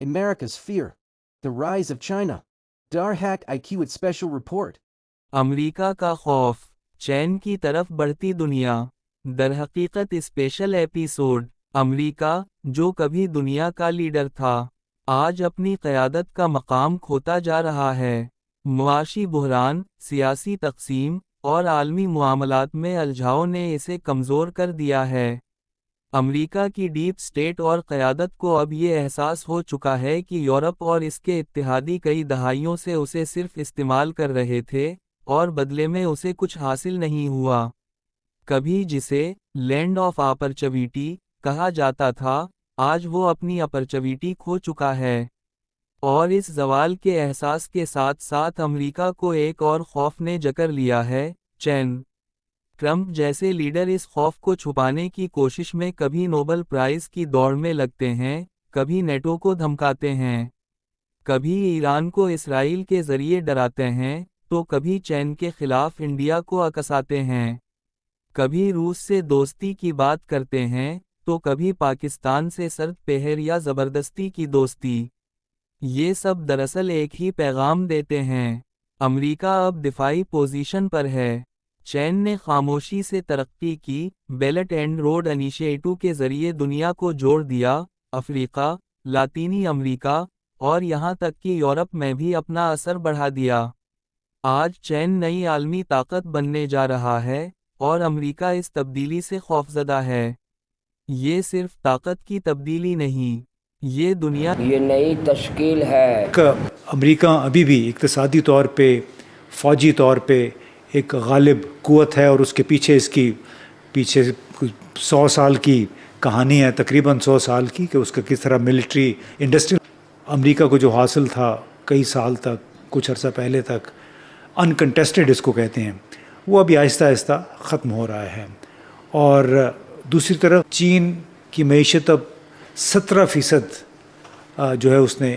America's fear. The rise of China. Darhack IQ with special report. امریکہ کا خوف، چین کی طرف بڑھتی دنیا۔ درحقیقت اسپیشل ایپیسوڈ۔ امریکہ، جو کبھی دنیا کا لیڈر تھا، آج اپنی قیادت کا مقام کھوتا جا رہا ہے۔ معاشی بحران، سیاسی تقسیم، اور عالمی معاملات میں الجھاؤ نے اسے کمزور کر دیا ہے۔ امریکہ کی ڈیپ اسٹیٹ اور قیادت کو اب یہ احساس ہو چکا ہے کہ یورپ اور اس کے اتحادی کئی دہائیوں سے اسے صرف استعمال کر رہے تھے، اور بدلے میں اسے کچھ حاصل نہیں ہوا۔ کبھی جسے لینڈ آف اپرچویٹی کہا جاتا تھا، آج وہ اپنی اپرچویٹی کھو چکا ہے۔ اور اس زوال کے احساس کے ساتھ ساتھ امریکہ کو ایک اور خوف نے جکڑ لیا ہے، چین۔ ٹرمپ جیسے لیڈر اس خوف کو چھپانے کی کوشش میں کبھی نوبل پرائز کی دوڑ میں لگتے ہیں، کبھی نیٹو کو دھمکاتے ہیں، کبھی ایران کو اسرائیل کے ذریعے ڈراتے ہیں، تو کبھی چین کے خلاف انڈیا کو اکساتے ہیں۔ کبھی روس سے دوستی کی بات کرتے ہیں، تو کبھی پاکستان سے سرد پہر یا زبردستی کی دوستی۔ یہ سب دراصل ایک ہی پیغام دیتے ہیں۔ امریکہ اب دفاعی پوزیشن پر ہے۔ چین نے خاموشی سے ترقی کی، بیلٹ اینڈ روڈ انیشیٹو کے ذریعے دنیا کو جوڑ دیا، افریقہ، لاطینی امریکہ، اور یہاں تک کہ یورپ میں بھی اپنا اثر بڑھا دیا۔ آج چین نئی عالمی طاقت بننے جا رہا ہے، اور امریکہ اس تبدیلی سے خوفزدہ ہے۔ یہ صرف طاقت کی تبدیلی نہیں، یہ دنیا یہ نئی تشکیل ہے۔ امریکہ ابھی بھی اقتصادی طور پہ، فوجی طور پہ ایک غالب قوت ہے، اور اس کے پیچھے 100 سال کی کہانی ہے، تقریباً 100 سال کی، کہ اس کا کس طرح ملٹری انڈسٹری امریکہ کو جو حاصل تھا کئی سال تک، کچھ عرصہ پہلے تک، انکنٹیسٹڈ اس کو کہتے ہیں، وہ ابھی آہستہ آہستہ ختم ہو رہا ہے۔ اور دوسری طرف چین کی معیشت اب 17% جو ہے اس نے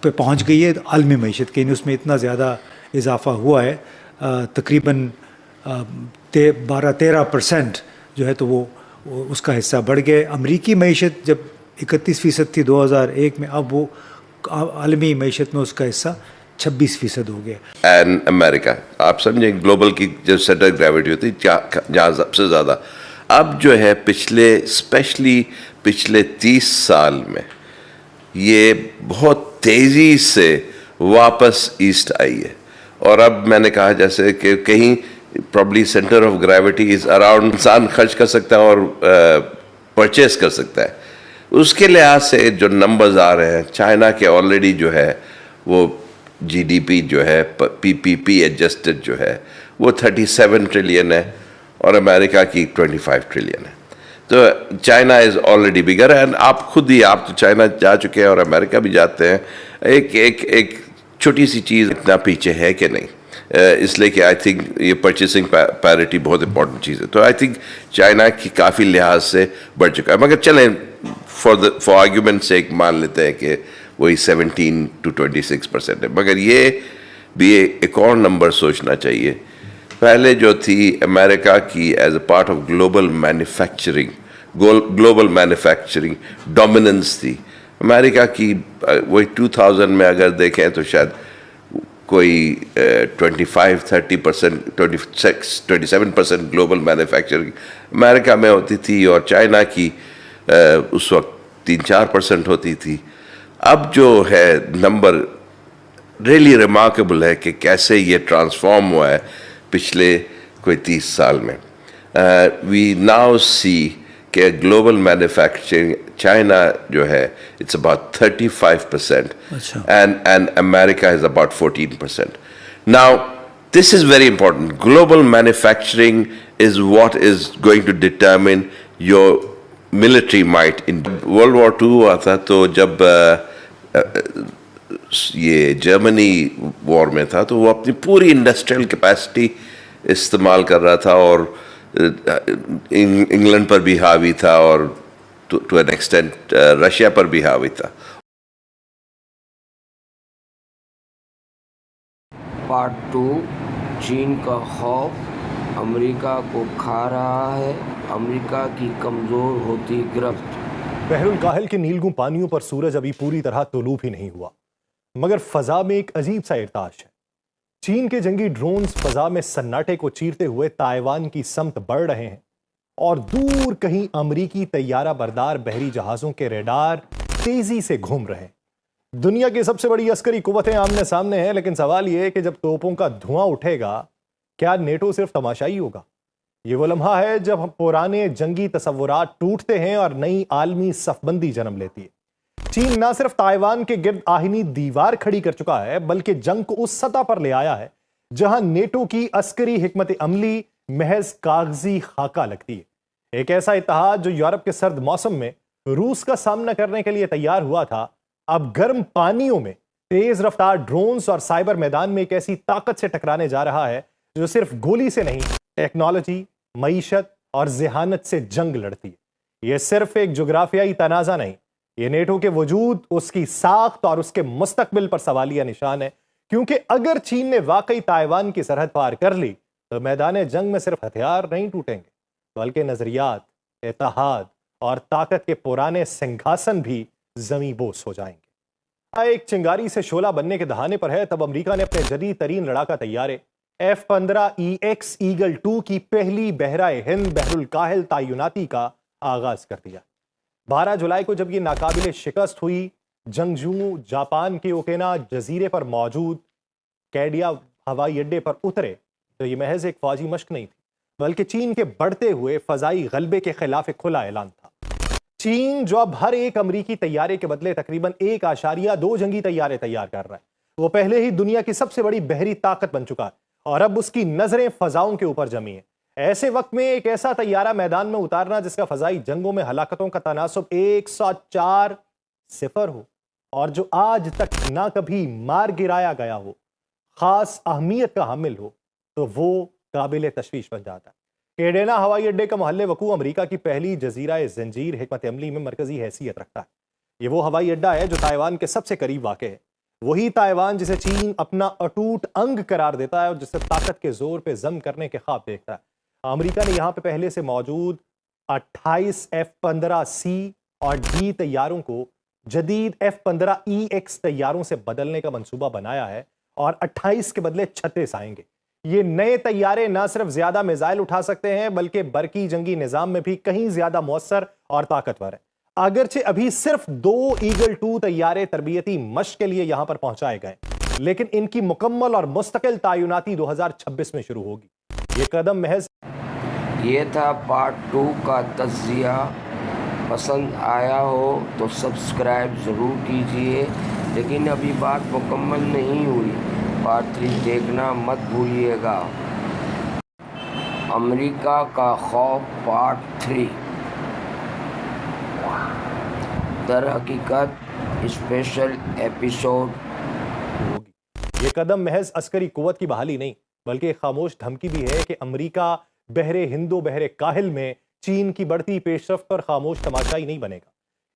پہ پہنچ گئی ہے عالمی معیشت کے، یعنی اس میں اتنا زیادہ اضافہ ہوا ہے، تقریباً 12-13% جو ہے تو وہ اس کا حصہ بڑھ گیا۔ امریکی معیشت جب 31% تھی 2001 میں، اب وہ عالمی معیشت میں اس کا حصہ 26% ہو گیا۔ اینڈ امریکہ، آپ سمجھیں گلوبل کی جو سینٹر گریوٹی ہوتی ہے جہاں سب سے زیادہ، اب جو ہے اسپیشلی پچھلے 30 سال میں یہ بہت تیزی سے واپس ایسٹ آئی ہے۔ اور اب میں نے کہا جیسے کہ کہیں probably centre of gravity is around, انسان خرچ کر سکتا ہے اور پرچیز کر سکتا ہے۔ اس کے لحاظ سے جو نمبرز آ رہے ہیں، چائنا کے آلریڈی جو ہے وہ جی ڈی پی جو ہے پی پی پی ایڈجسٹڈ جو ہے وہ 37 ٹریلین ہے، اور امریکہ کی 25 ٹریلین ہے۔ تو China is already bigger, and آپ خود ہی، آپ تو چائنا جا چکے ہیں اور امریکہ بھی جاتے ہیں، ایک چھوٹی سی چیز اتنا پیچھے ہے کہ نہیں، اس لیے کہ آئی تھنک یہ پرچیسنگ پیرٹی بہت امپورٹنٹ چیز ہے۔ تو آئی تھنک چائنا کی کافی لحاظ سے بڑھ چکا ہے، مگر چلیں فار آرگیومنٹ سے ایک مان لیتے ہیں کہ وہی 17-26% ہے۔ مگر یہ بھی ایک اور نمبر سوچنا چاہیے، پہلے جو تھی امریکہ کی as a part of global manufacturing dominance تھی امریکہ کی، وہی 2000 میں اگر دیکھیں تو شاید کوئی 25-30%، 27% گلوبل مینوفیکچرنگ امریکہ میں ہوتی تھی، اور چائنا کی اس وقت 3-4% ہوتی تھی۔ اب جو ہے نمبر ریئلی ریمارکیبل ہے کہ کیسے یہ ٹرانسفارم ہوا ہے پچھلے کوئی 30 سال میں۔ وی ناؤ سی کہ گلوبل مینوفیکچرنگ چائنا جو ہے it's about 35% and America is about 14%. Now this is very important. Global manufacturing is what is going to determine your military might. In World War II ہوا تھا تو جب یہ جرمنی وار میں تھا تو وہ اپنی پوری انڈسٹریل کیپیسٹی استعمال کر رہا تھا، اور انگلینڈ پر بھی حاوی تھا، اور ٹو این ایکسٹینٹ رشیا پر بھی حاوی تھا۔ پارٹ 2، چین کا خوف امریکہ کو کھا رہا ہے، امریکہ کی کمزور ہوتی گرفت۔ بحر الکاہل کے نیلگوں پانیوں پر سورج ابھی پوری طرح طلوع ہی نہیں ہوا، مگر فضا میں ایک عجیب سا ارتعاش ہے۔ چین کے جنگی ڈرونز فضا میں سناٹے کو چیرتے ہوئے تائیوان کی سمت بڑھ رہے ہیں، اور دور کہیں امریکی طیارہ بردار بحری جہازوں کے ریڈار تیزی سے گھوم رہے ہیں۔ دنیا کی سب سے بڑی عسکری قوتیں آمنے سامنے ہیں، لیکن سوال یہ ہے کہ جب توپوں کا دھواں اٹھے گا، کیا نیٹو صرف تماشائی ہوگا؟ یہ وہ لمحہ ہے جب پرانے جنگی تصورات ٹوٹتے ہیں اور نئی عالمی صف بندی جنم لیتی ہے۔ چین نہ صرف تائیوان کے گرد آہنی دیوار کھڑی کر چکا ہے، بلکہ جنگ کو اس سطح پر لے آیا ہے جہاں نیٹو کی عسکری حکمت عملی محض کاغذی خاکہ لگتی ہے۔ ایک ایسا اتحاد جو یورپ کے سرد موسم میں روس کا سامنا کرنے کے لیے تیار ہوا تھا، اب گرم پانیوں میں تیز رفتار ڈرونز اور سائبر میدان میں ایک ایسی طاقت سے ٹکرانے جا رہا ہے جو صرف گولی سے نہیں، ٹیکنالوجی، معیشت اور ذہانت سے جنگ لڑتی ہے۔ یہ صرف ایک جغرافیائی تنازع نہیں، یہ نیٹو کے وجود، اس کی ساخت اور اس کے مستقبل پر سوالیہ نشان ہے، کیونکہ اگر چین نے واقعی تائیوان کی سرحد پار کر لی تو میدان جنگ میں صرف ہتھیار نہیں ٹوٹیں گے، بلکہ نظریات، اتحاد اور طاقت کے پرانے سنگھاسن بھی زمیں بوس ہو جائیں گے۔ ایک چنگاری سے شعلہ بننے کے دہانے پر ہے تب امریکہ نے اپنے جدید ترین لڑاکا طیارے F-15EX ایگل 2 کی پہلی بحرۂ ہند بحر الکاہل تعیناتی کا آغاز کر دیا۔ 12 جولائی کو جب یہ ناقابل شکست ہوئی جنگجو جاپان کے اوکینا جزیرے پر موجود کیڈیا ہوائی اڈے پر اترے تو یہ محض ایک فوجی مشق نہیں تھی، بلکہ چین کے بڑھتے ہوئے فضائی غلبے کے خلاف ایک کھلا اعلان تھا۔ چین جو اب ہر ایک امریکی طیارے کے بدلے تقریباً 1.2 جنگی طیارے تیار کر رہا ہے، وہ پہلے ہی دنیا کی سب سے بڑی بحری طاقت بن چکا ہے اور اب اس کی نظریں فضاؤں کے اوپر جمی ہیں۔ ایسے وقت میں ایک ایسا طیارہ میدان میں اتارنا جس کا فضائی جنگوں میں ہلاکتوں کا تناسب 104-0 ہو اور جو آج تک نہ کبھی مار گرایا گیا ہو، خاص اہمیت کا حامل ہو، تو وہ قابل تشویش بن جاتا ہے۔ کیڈینا ہوائی اڈے کا محل وقوع امریکہ کی پہلی جزیرہ زنجیر حکمت عملی میں مرکزی حیثیت رکھتا ہے۔ یہ وہ ہوائی اڈا ہے جو تائیوان کے سب سے قریب واقع ہے، وہی تائیوان جسے چین اپنا اٹوٹ انگ قرار دیتا ہے اور جسے طاقت کے زور پہ ضم کرنے کے خواب دیکھتا ہے۔ امریکہ نے یہاں پہ پہلے سے موجود 28 F-15C اور D طیاروں کو جدید F-15EX طیاروں سے بدلنے کا منصوبہ بنایا ہے اور 28 کے بدلے 36 آئیں گے۔ یہ نئے طیارے نہ صرف زیادہ میزائل اٹھا سکتے ہیں بلکہ برقی جنگی نظام میں بھی کہیں زیادہ مؤثر اور طاقتور ہیں۔ اگرچہ ابھی صرف 2 ایگل 2 طیارے تربیتی مشق کے لیے یہاں پر پہنچائے گئے، لیکن ان کی مکمل اور مستقل تعیناتی 2026 میں شروع ہوگی۔ یہ قدم محض یہ تھا پارٹ 2 کا تجزیہ۔ پسند آیا ہو تو سبسکرائب ضرور کیجئے، لیکن ابھی بات مکمل نہیں ہوئی، پارٹ 3 دیکھنا مت بھولیے گا۔ امریکہ کا خوف پارٹ 3 در حقیقت اسپیشل ایپیسوڈ ہوگی۔ یہ قدم محض عسکری قوت کی بحالی نہیں بلکہ ایک خاموش دھمکی بھی ہے کہ امریکہ بحر ہند و بحر کاہل میں چین کی بڑھتی پیش رفت پر خاموش تماشائی نہیں بنے گا۔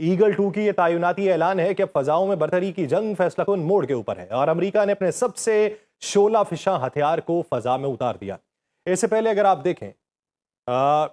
ایگل 2 کی یہ تعیناتی اعلان ہے کہ اب فضاؤں میں برتری کی جنگ فیصلہ کن موڑ کے اوپر ہے اور امریکہ نے اپنے سب سے شعلہ فشاں ہتھیار کو فضا میں اتار دیا۔ اس سے پہلے اگر آپ دیکھیں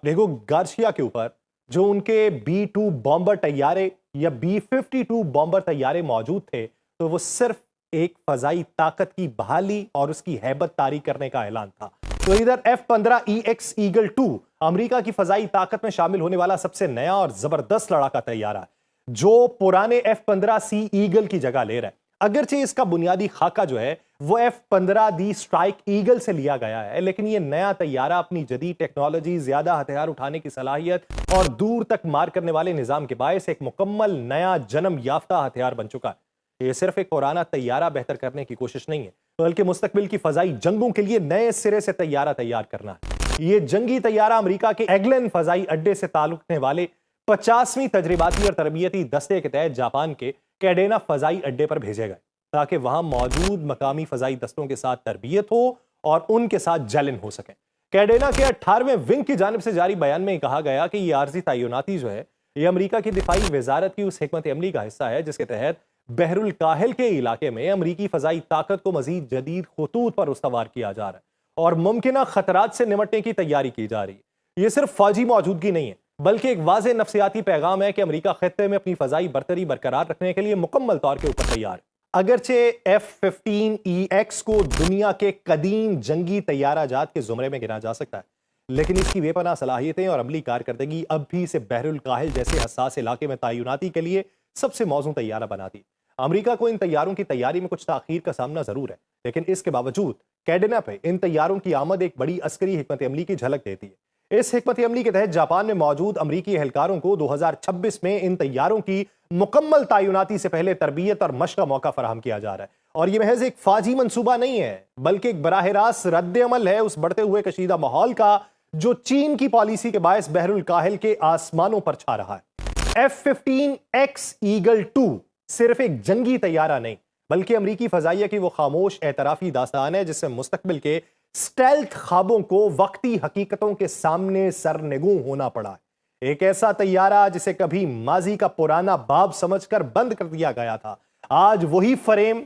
ڈیگو گارسیا کے اوپر جو ان کے B-2 بامبر طیارے یا B-52 بامبر طیارے موجود تھے تو وہ صرف ایک فضائی طاقت کی بحالی اور اس کی ہیبت طاری کرنے کا اعلان تھا۔ تو ادھر F-15EX ایگل 2 امریکہ کی فضائی طاقت میں شامل ہونے والا سب سے نیا اور زبردست لڑاکا طیارہ ہے جو پرانے F-15C ایگل کی جگہ لے رہا ہے۔ اگرچہ اس کا بنیادی خاکہ جو ہے وہ F-15D اسٹرائک ایگل سے لیا گیا ہے، لیکن یہ نیا طیارہ اپنی جدید ٹیکنالوجی، زیادہ ہتھیار اٹھانے کی صلاحیت اور دور تک مار کرنے والے نظام کے باعث ایک مکمل نیا جنم یافتہ ہتھیار بن چکا ہے۔ یہ صرف ایک پرانا طیارہ بہتر کرنے کی کوشش نہیں ہے بلکہ مستقبل کی فضائی جنگوں کے لیے نئے سرے سے طیارہ تیار کرنا ہے۔ یہ جنگی طیارہ امریکہ کے ایگلن فضائی اڈے سے تعلق رکھنے والے 50ویں تجرباتی اور تربیتی دستے کے تحت جاپان کے کیڈینا فضائی اڈے پر بھیجے گئے تاکہ وہاں موجود مقامی فضائی دستوں کے ساتھ تربیت ہو اور ان کے ساتھ جلن ہو سکے۔ کیڈینا کے 18ویں ونگ کی جانب سے جاری بیان میں کہا گیا کہ یہ عارضی تعیناتی جو ہے یہ امریکہ کی دفاعی وزارت کی اس حکمت عملی کا حصہ ہے جس کے تحت بحر الکاہل کے علاقے میں امریکی فضائی طاقت کو مزید جدید خطوط پر استوار کیا جا رہا ہے اور ممکنہ خطرات سے نمٹنے کی تیاری کی جا رہی ہے۔ یہ صرف فوجی موجودگی نہیں ہے بلکہ ایک واضح نفسیاتی پیغام ہے کہ امریکہ خطے میں اپنی فضائی برتری برقرار رکھنے کے لیے مکمل طور کے اوپر تیار ہے۔ اگرچہ F-15EX کو دنیا کے قدیم جنگی طیارہ جات کے زمرے میں گنا جا سکتا ہے، لیکن اس کی بے پناہ صلاحیتیں اور عملی کارکردگی اب بھی اسے بحر الکاہل جیسے حساس علاقے میں تعیناتی کے لیے سب سے موزوں طیارہ بناتی۔ امریکہ کو ان طیاروں کی تیاری میں کچھ تاخیر کا سامنا ضرور ہے، لیکن اس کے باوجود کیڈنا پہ ان طیاروں کی آمد ایک بڑی عسکری حکمت عملی کی جھلک دیتی ہے۔ اس حکمت عملی کے تحت جاپان میں موجود امریکی اہلکاروں کو 2026 میں ان طیاروں کی مکمل تعیناتی سے پہلے تربیت اور مشق کا موقع فراہم کیا جا رہا ہے، اور یہ محض ایک فوجی منصوبہ نہیں ہے بلکہ ایک براہ راست رد عمل ہے اس بڑھتے ہوئے کشیدہ ماحول کا جو چین کی پالیسی کے باعث بحر الکاہل کے آسمانوں پر چھا رہا ہے۔ F-15X ایگل 2 صرف ایک جنگی طیارہ نہیں بلکہ امریکی فضائیہ کی وہ خاموش اعترافی داستان ہے جس سے مستقبل کے سٹیلتھ خوابوں کو وقتی حقیقتوں کے سامنے سرنگوں ہونا پڑا ہے۔ ایک ایسا طیارہ جسے کبھی ماضی کا پرانا باب سمجھ کر بند کر دیا گیا تھا، آج وہی فریم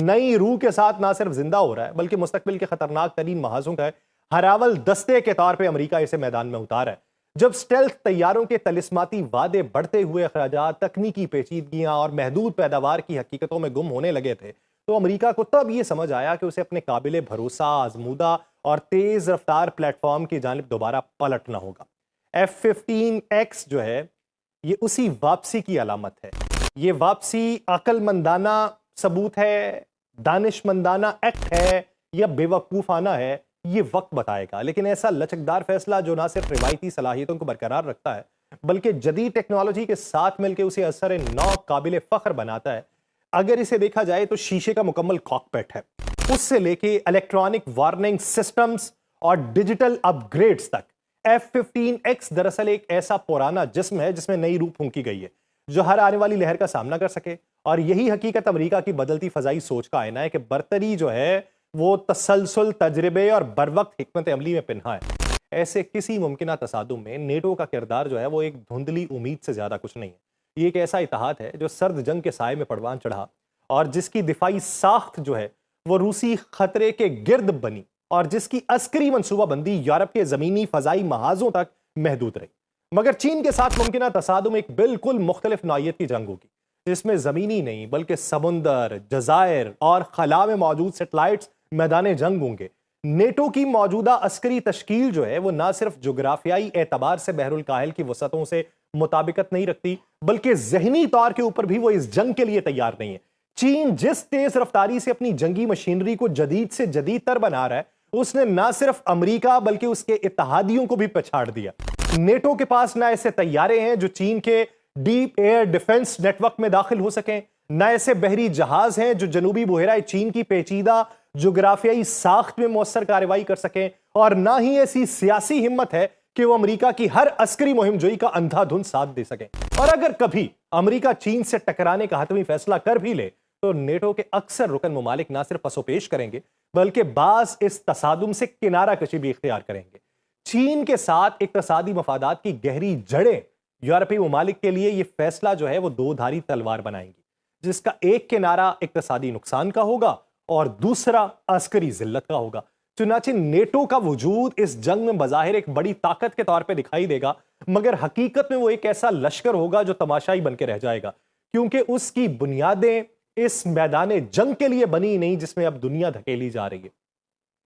نئی روح کے ساتھ نہ صرف زندہ ہو رہا ہے بلکہ مستقبل کے خطرناک ترین محاذوں کا ہراول دستے کے طور پہ امریکہ اسے میدان میں اتارا ہے۔ جب سٹیلتھ طیاروں کے طلسماتی وعدے، بڑھتے ہوئے اخراجات، تکنیکی پیچیدگیاں اور محدود پیداوار کی حقیقتوں میں گم ہونے لگے تھے تو امریکہ کو تب یہ سمجھ آیا کہ اسے اپنے قابل بھروسہ، آزمودہ اور تیز رفتار پلیٹ فارم کی جانب دوبارہ پلٹنا ہوگا۔ F-15X جو ہے یہ اسی واپسی کی علامت ہے۔ یہ واپسی عقل مندانہ ثبوت ہے، دانش مندانہ ایکٹ ہے یا بے وقوفانہ ہے، یہ وقت بتائے گا، لیکن ایسا لچکدار فیصلہ جو نہ صرف روایتی صلاحیتوں کو برقرار رکھتا ہے بلکہ جدید ٹیکنالوجی کے ساتھ مل کے اسے اثر نو قابل فخر بناتا ہے۔ اگر اسے دیکھا جائے تو شیشے کا مکمل کاکپٹ ہے، اس سے لے کے الیکٹرانک وارننگ سسٹمز اور ڈیجیٹل اپ گریڈز تک۔ F-15X دراصل ایک ایسا پرانا جسم ہے جس میں نئی روح پھونکی گئی ہے جو ہر آنے والی لہر کا سامنا کر سکے، اور یہی حقیقت امریکہ کی بدلتی فضائی سوچ کا آئینہ ہے کہ برتری جو ہے وہ تسلسل، تجربے اور بروقت حکمت عملی میں پنہا ہے۔ ایسے کسی ممکنہ تصادم میں نیٹو کا کردار جو ہے وہ ایک دھندلی امید سے زیادہ کچھ نہیں ہے۔ یہ ایک ایسا اتحاد ہے جو سرد جنگ کے سائے میں پروان چڑھا اور جس کی دفاعی ساخت جو ہے وہ روسی خطرے کے گرد بنی، اور جس کی عسکری منصوبہ بندی یورپ کے زمینی فضائی محاذوں تک محدود رہی۔ مگر چین کے ساتھ ممکنہ تصادم ایک بالکل مختلف نوعیت کی جنگ ہوگی، جس میں زمینی نہیں بلکہ سمندر، جزائر اور خلا میں موجود سیٹلائٹس میدان جنگ ہوں گے۔ نیٹو کی موجودہ عسکری تشکیل جو ہے وہ نہ صرف جغرافیائی اعتبار سے بحر الکاہل کی وسعتوں سے مطابقت نہیں رکھتی بلکہ ذہنی طور کے اوپر بھی وہ اس جنگ کے لیے تیار نہیں ہے۔ چین جس تیز رفتاری سے اپنی جنگی مشینری کو جدید سے جدید تر بنا رہا ہے اس نے نہ صرف امریکہ بلکہ اس کے اتحادیوں کو بھی پچھاڑ دیا۔ نیٹو کے پاس نہ ایسے طیارے ہیں جو چین کے deep air defence network میں داخل ہو سکیں، نہ ایسے بحری جہاز ہیں جو جنوبی بحیرہ چین کی پیچیدہ جغرافیائی ساخت میں مؤثر کارروائی کر سکیں، اور نہ ہی ایسی سیاسی ہمت ہے کہ وہ امریکہ کی ہر عسکری مہم جوئی کا اندھا دھند ساتھ دے سکیں۔ اور اگر کبھی امریکہ چین سے ٹکرانے کا حتمی فیصلہ کر بھی لے تو نیٹو کے اکثر رکن ممالک نہ صرف پسو پیش کریں گے بلکہ بعض اس تصادم سے کنارہ کشی بھی اختیار کریں گے۔ چین کے ساتھ اقتصادی مفادات کی گہری جڑیں یورپی ممالک کے لیے یہ فیصلہ جو ہے وہ دو دھاری تلوار بنائیں گی، جس کا ایک کنارہ اقتصادی نقصان کا ہوگا اور دوسرا عسکری ذلت کا ہوگا۔ چنانچہ نیٹو کا وجود اس جنگ میں بظاہر ایک بڑی طاقت کے طور پہ دکھائی دے گا، مگر حقیقت میں وہ ایک ایسا لشکر ہوگا جو تماشائی بن کے رہ جائے گا، کیونکہ اس کی بنیادیں اس میدان جنگ کے لیے بنی نہیں جس میں اب دنیا دھکیلی جا رہی ہے۔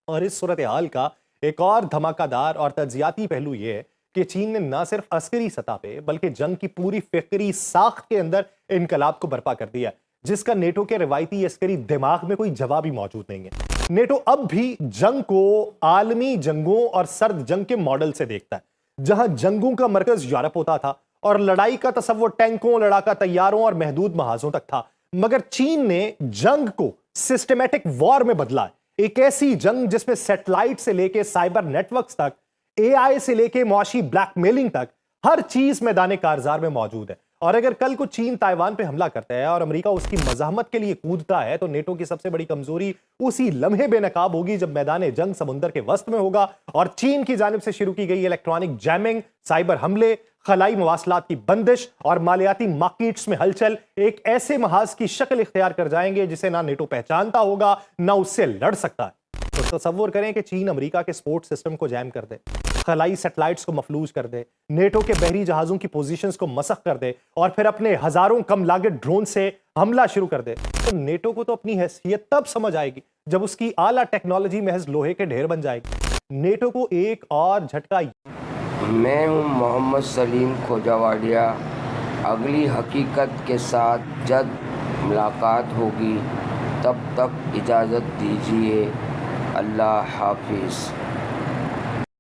اور اس صورتحال کا ایک اور دھماکہ دار اور تجزیاتی پہلو یہ ہے کہ چین نے نہ صرف عسکری سطح پہ بلکہ جنگ کی پوری فکری ساخت کے اندر انقلاب کو برپا کر دیا، جس کا نیٹو کے روایتی عسکری دماغ میں کوئی جواب ہی موجود نہیں ہے۔ نیٹو اب بھی جنگ کو عالمی جنگوں اور سرد جنگ کے ماڈل سے دیکھتا ہے، جہاں جنگوں کا مرکز یورپ ہوتا تھا اور لڑائی کا تصور ٹینکوں، لڑاکا طیاروں اور محدود محاذوں تک تھا۔ مگر چین نے جنگ کو سسٹمیٹک وار میں بدلا ہے، ایک ایسی جنگ جس میں سیٹلائٹ سے لے کے سائبر نیٹ ورکس تک، اے آئی سے لے کے معاشی بلیک میلنگ تک، ہر چیز میدان کارزار میں موجود ہے۔ اور اگر کل کو چین تائیوان پہ حملہ کرتا ہے اور امریکہ اس کی مزاحمت کے لیے کودتا ہے تو نیٹو کی سب سے بڑی کمزوری اسی لمحے بے نقاب ہوگی جب میدان جنگ سمندر کے وسط میں ہوگا اور چین کی جانب سے شروع کی گئی الیکٹرانک جیمنگ، سائبر حملے، خلائی مواصلات کی بندش اور مالیاتی مارکیٹس میں ہلچل ایک ایسے محاذ کی شکل اختیار کر جائیں گے جسے نہ نیٹو پہچانتا ہوگا نہ اس سے لڑ سکتا ہے۔ تو تصور کریں کہ چین امریکہ کے سپورٹ سسٹم کو جیم کر دے، خلائی سیٹلائٹس کو مفلوج کر دے، نیٹو کے بحری جہازوں کی پوزیشنز کو مسخ کر دے اور پھر اپنے ہزاروں کم لاگت ڈرون سے حملہ شروع کر دے، تو نیٹو کو تو اپنی حیثیت تب سمجھ آئے گی جب اس کی اعلیٰ ٹیکنالوجی محض لوہے کے ڈھیر بن جائے گی۔ نیٹو کو ایک اور جھٹکا۔ میں ہوں محمد سلیم کھوجاواڑیا۔ اگلی حقیقت کے ساتھ جلد ملاقات ہوگی، تب تک اجازت دیجیے، اللہ حافظ۔